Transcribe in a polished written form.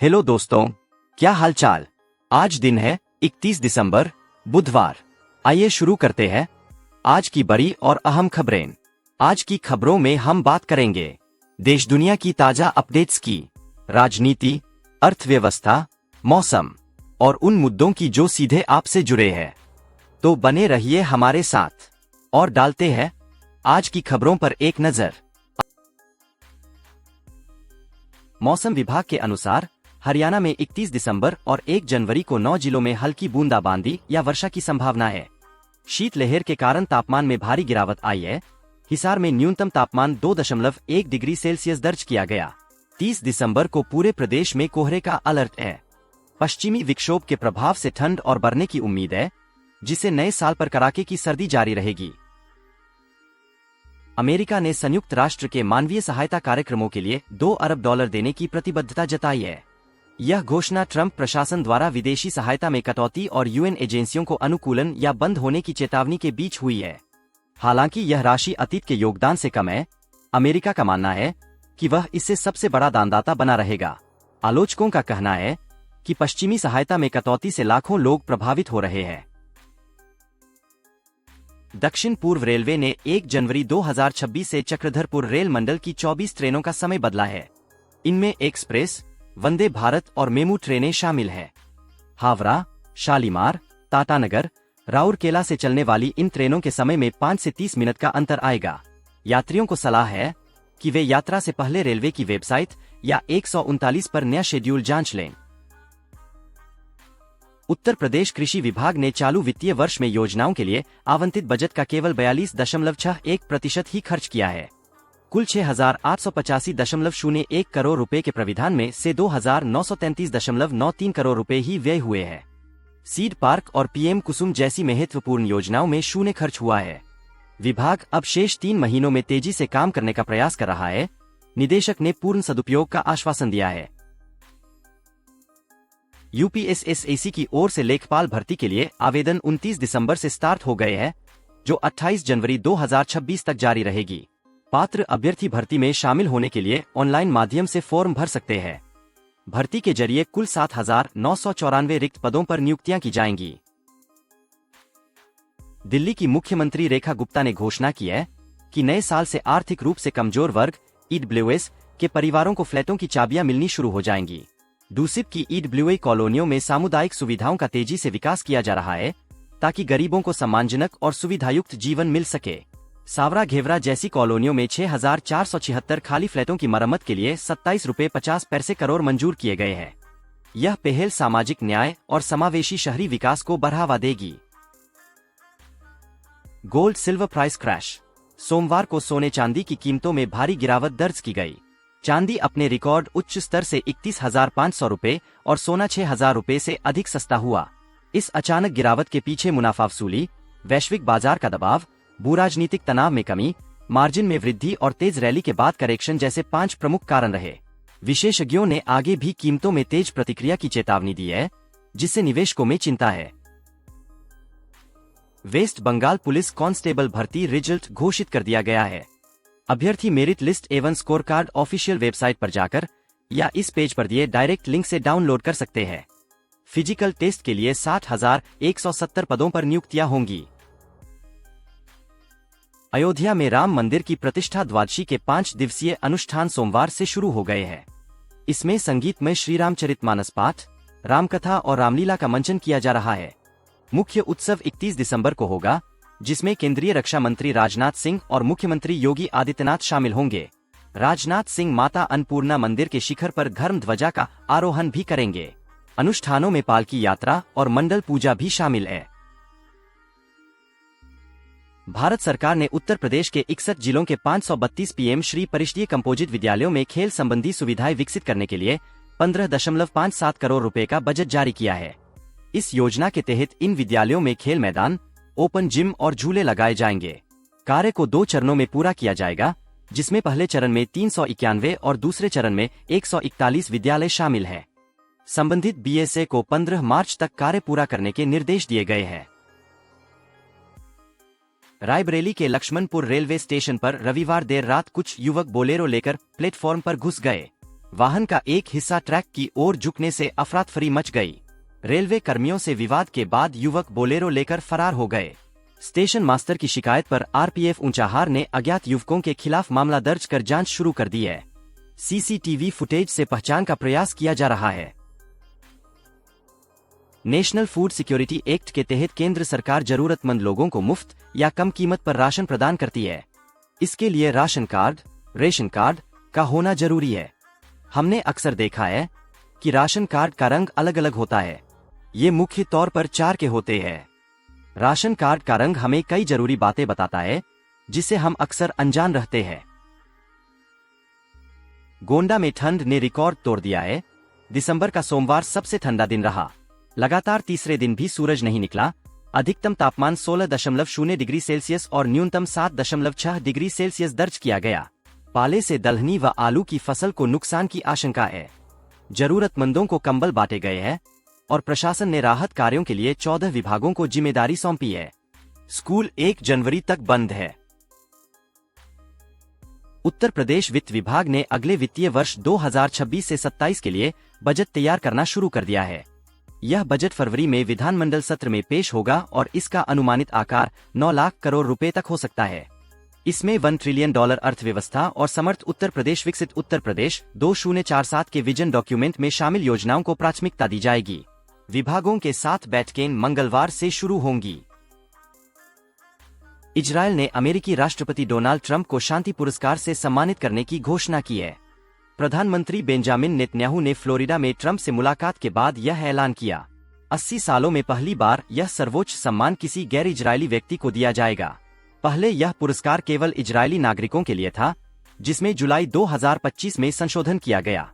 Hello दोस्तों, क्या हालचाल। आज दिन है 31 दिसंबर, बुधवार। आइए शुरू करते हैं आज की बड़ी और अहम खबरें। आज की खबरों में हम बात करेंगे देश दुनिया की ताजा अपडेट्स की, राजनीति, अर्थव्यवस्था, मौसम और उन मुद्दों की जो सीधे आपसे जुड़े हैं। तो बने रहिए हमारे साथ और डालते हैं आज की खबरों पर एक नजर। मौसम विभाग के अनुसार हरियाणा में 31 दिसंबर और 1 जनवरी को 9 जिलों में हल्की बूंदाबांदी या वर्षा की संभावना है। शीतलहर के कारण तापमान में भारी गिरावट आई है। हिसार में न्यूनतम तापमान 2.1 डिग्री सेल्सियस दर्ज किया गया। 30 दिसंबर को पूरे प्रदेश में कोहरे का अलर्ट है। पश्चिमी विक्षोभ के प्रभाव से ठंड और बढ़ने की उम्मीद है, जिससे नए साल पर कड़ाके की सर्दी जारी रहेगी। अमेरिका ने संयुक्त राष्ट्र के मानवीय सहायता कार्यक्रमों के लिए $2 अरब देने की प्रतिबद्धता जताई है। यह घोषणा ट्रंप प्रशासन द्वारा विदेशी सहायता में कटौती और यूएन एजेंसियों को अनुकूलन या बंद होने की चेतावनी के बीच हुई है। हालांकि यह राशि अतीत के योगदान से कम है। अमेरिका का मानना है कि वह इससे सबसे बड़ा दानदाता बना रहेगा। आलोचकों का कहना है कि पश्चिमी सहायता में कटौती से लाखों लोग प्रभावित हो रहे हैं। दक्षिण पूर्व रेलवे ने 1 जनवरी 2026 से चक्रधरपुर रेल मंडल की 24 ट्रेनों का समय बदला है। इनमें एक्सप्रेस, वंदे भारत और मेमू ट्रेनें शामिल हैं। हावड़ा, शालीमार, टाटानगर, राउरकेला से चलने वाली इन ट्रेनों के समय में 5 से 30 मिनट का अंतर आएगा। यात्रियों को सलाह है कि वे यात्रा से पहले रेलवे की वेबसाइट या 139 पर नया शेड्यूल जांच लें। उत्तर प्रदेश कृषि विभाग ने चालू वित्तीय वर्ष में योजनाओं के लिए आवंटित बजट का केवल 42.61% ही खर्च किया है। कुल 6,885.01 करोड़ रुपए के प्राविधान में से 2,933.93 करोड़ रुपए ही व्यय हुए हैं। सीड पार्क और पीएम कुसुम जैसी महत्वपूर्ण योजनाओं में शून्य खर्च हुआ है। विभाग अब शेष 3 महीनों में तेजी से काम करने का प्रयास कर रहा है। निदेशक ने पूर्ण सदुपयोग का आश्वासन दिया है। यूपीएसएसएसी की ओर से लेखपाल भर्ती के लिए आवेदन 29 दिसंबर से स्टार्ट हो गए हैं, जो 28 जनवरी 2026 तक जारी रहेगी। पात्र अभ्यर्थी भर्ती में शामिल होने के लिए ऑनलाइन माध्यम से फॉर्म भर सकते हैं। भर्ती के जरिए कुल 7,994 रिक्त पदों पर नियुक्तियां की जाएंगी। दिल्ली की मुख्यमंत्री रेखा गुप्ता ने घोषणा की है कि नए साल से आर्थिक रूप से कमजोर वर्ग ईडब्ल्यूएस के परिवारों को फ्लैटों की चाबियां मिलनी शुरू हो जाएंगी। डूसिप की ईडब्ल्यूए कॉलोनियों में सामुदायिक सुविधाओं का तेजी से विकास किया जा रहा है, ताकि गरीबों को सम्मानजनक और सुविधायुक्त जीवन मिल सके। सावरा घेवरा जैसी कॉलोनियों में 6,476 खाली फ्लैटों की मरम्मत के लिए 27.50 करोड़ मंजूर किए गए हैं। यह पहल सामाजिक न्याय और समावेशी शहरी विकास को बढ़ावा देगी। Gold silver price crash. सोमवार को सोने चांदी की कीमतों में भारी गिरावट दर्ज की गई। चांदी अपने रिकॉर्ड उच्च स्तर से 31,500 रुपए और सोना 6,000 रुपए से अधिक सस्ता हुआ। इस अचानक गिरावट के पीछे मुनाफा वसूली, वैश्विक बाजार का दबाव, भूराजनीतिक तनाव में कमी, मार्जिन में वृद्धि और तेज रैली के बाद करेक्शन जैसे 5 प्रमुख कारण रहे। विशेषज्ञों ने आगे भी कीमतों में तेज प्रतिक्रिया की चेतावनी दी है, जिससे निवेशकों में चिंता है। वेस्ट बंगाल पुलिस कांस्टेबल भर्ती रिजल्ट घोषित कर दिया गया है। अभ्यर्थी मेरिट लिस्ट एवं स्कोर कार्ड ऑफिशियल वेबसाइट पर जाकर या इस पेज पर दिए डायरेक्ट लिंक से डाउनलोड कर सकते हैं। फिजिकल टेस्ट के लिए 60,170 पदों पर नियुक्तियां होंगी। अयोध्या में राम मंदिर की प्रतिष्ठा द्वादशी के 5 दिवसीय अनुष्ठान सोमवार से शुरू हो गए हैं। इसमें संगीतमय श्री रामचरितमानस पाठ, रामकथा और रामलीला का मंचन किया जा रहा है। मुख्य उत्सव 31 दिसंबर को होगा, जिसमें केंद्रीय रक्षा मंत्री राजनाथ सिंह और मुख्यमंत्री योगी आदित्यनाथ शामिल होंगे। राजनाथ सिंह माता अन्नपूर्णा मंदिर के शिखर पर धर्म ध्वजा का आरोहण भी करेंगे। अनुष्ठानों में पालकी यात्रा और मंडल पूजा भी शामिल है। भारत सरकार ने उत्तर प्रदेश के 61 जिलों के 532 पीएम श्री परिषदीय कंपोजिट विद्यालयों में खेल संबंधी सुविधाएं विकसित करने के लिए 15.57 करोड़ रुपए का बजट जारी किया है। इस योजना के तहत इन विद्यालयों में खेल मैदान, ओपन जिम और झूले लगाए जाएंगे। कार्य को 2 चरणों में पूरा किया जाएगा, जिसमें पहले चरण में 391 और दूसरे चरण में 141 विद्यालय शामिल है। संबंधित बीएसए को 15 मार्च तक कार्य पूरा करने के निर्देश दिए गए हैं। रायबरेली के लक्ष्मणपुर रेलवे स्टेशन पर रविवार देर रात कुछ युवक बोलेरो लेकर प्लेटफॉर्म पर घुस गए। वाहन का एक हिस्सा ट्रैक की ओर झुकने से अफरातफरी मच गई। रेलवे कर्मियों से विवाद के बाद युवक बोलेरो लेकर फरार हो गए। स्टेशन मास्टर की शिकायत पर आरपीएफ ऊंचाहार ने अज्ञात युवकों के खिलाफ मामला दर्ज कर जांच शुरू कर दी है। सीसीटीवी फुटेज से पहचान का प्रयास किया जा रहा है। नेशनल फूड सिक्योरिटी एक्ट के तहत केंद्र सरकार जरूरतमंद लोगों को मुफ्त या कम कीमत पर राशन प्रदान करती है। इसके लिए रेशन कार्ड का होना जरूरी है। हमने अक्सर देखा है कि राशन कार्ड का रंग अलग अलग होता है। ये मुख्य तौर पर 4 के होते हैं। राशन कार्ड का रंग हमें कई जरूरी बातें बताता है जिसे हम अक्सर अनजान रहते हैं। गोंडा में ठंड ने रिकॉर्ड तोड़ दिया है। दिसंबर का सोमवार सबसे ठंडा दिन रहा। लगातार तीसरे दिन भी सूरज नहीं निकला। अधिकतम तापमान 16.0 डिग्री सेल्सियस और न्यूनतम 7.6 डिग्री सेल्सियस दर्ज किया गया। पाले से दलहनी व आलू की फसल को नुकसान की आशंका है। जरूरतमंदों को कंबल बांटे गए हैं और प्रशासन ने राहत कार्यों के लिए 14 विभागों को जिम्मेदारी सौंपी है। स्कूल 1 जनवरी तक बंद है। उत्तर प्रदेश वित्त विभाग ने अगले वित्तीय वर्ष 2026 से 27 के लिए बजट तैयार करना शुरू कर दिया है। यह बजट फरवरी में विधानमंडल सत्र में पेश होगा और इसका अनुमानित आकार 9 लाख करोड़ रुपए तक हो सकता है। इसमें $1 ट्रिलियन अर्थव्यवस्था और समर्थ उत्तर प्रदेश विकसित उत्तर प्रदेश 2047 के विजन डॉक्यूमेंट में शामिल योजनाओं को प्राथमिकता दी जाएगी। विभागों के साथ बैठकें मंगलवार से शुरू होंगी। इजरायल ने अमेरिकी राष्ट्रपति डोनाल्ड ट्रंप को शांति पुरस्कार से सम्मानित करने की घोषणा की है। प्रधानमंत्री बेंजामिन नेतन्याहू ने फ्लोरिडा में ट्रंप से मुलाकात के बाद यह ऐलान किया। 80 सालों में पहली बार यह सर्वोच्च सम्मान किसी गैर इजरायली व्यक्ति को दिया जाएगा। पहले यह पुरस्कार केवल इजरायली नागरिकों के लिए था, जिसमें जुलाई 2025 में संशोधन किया गया।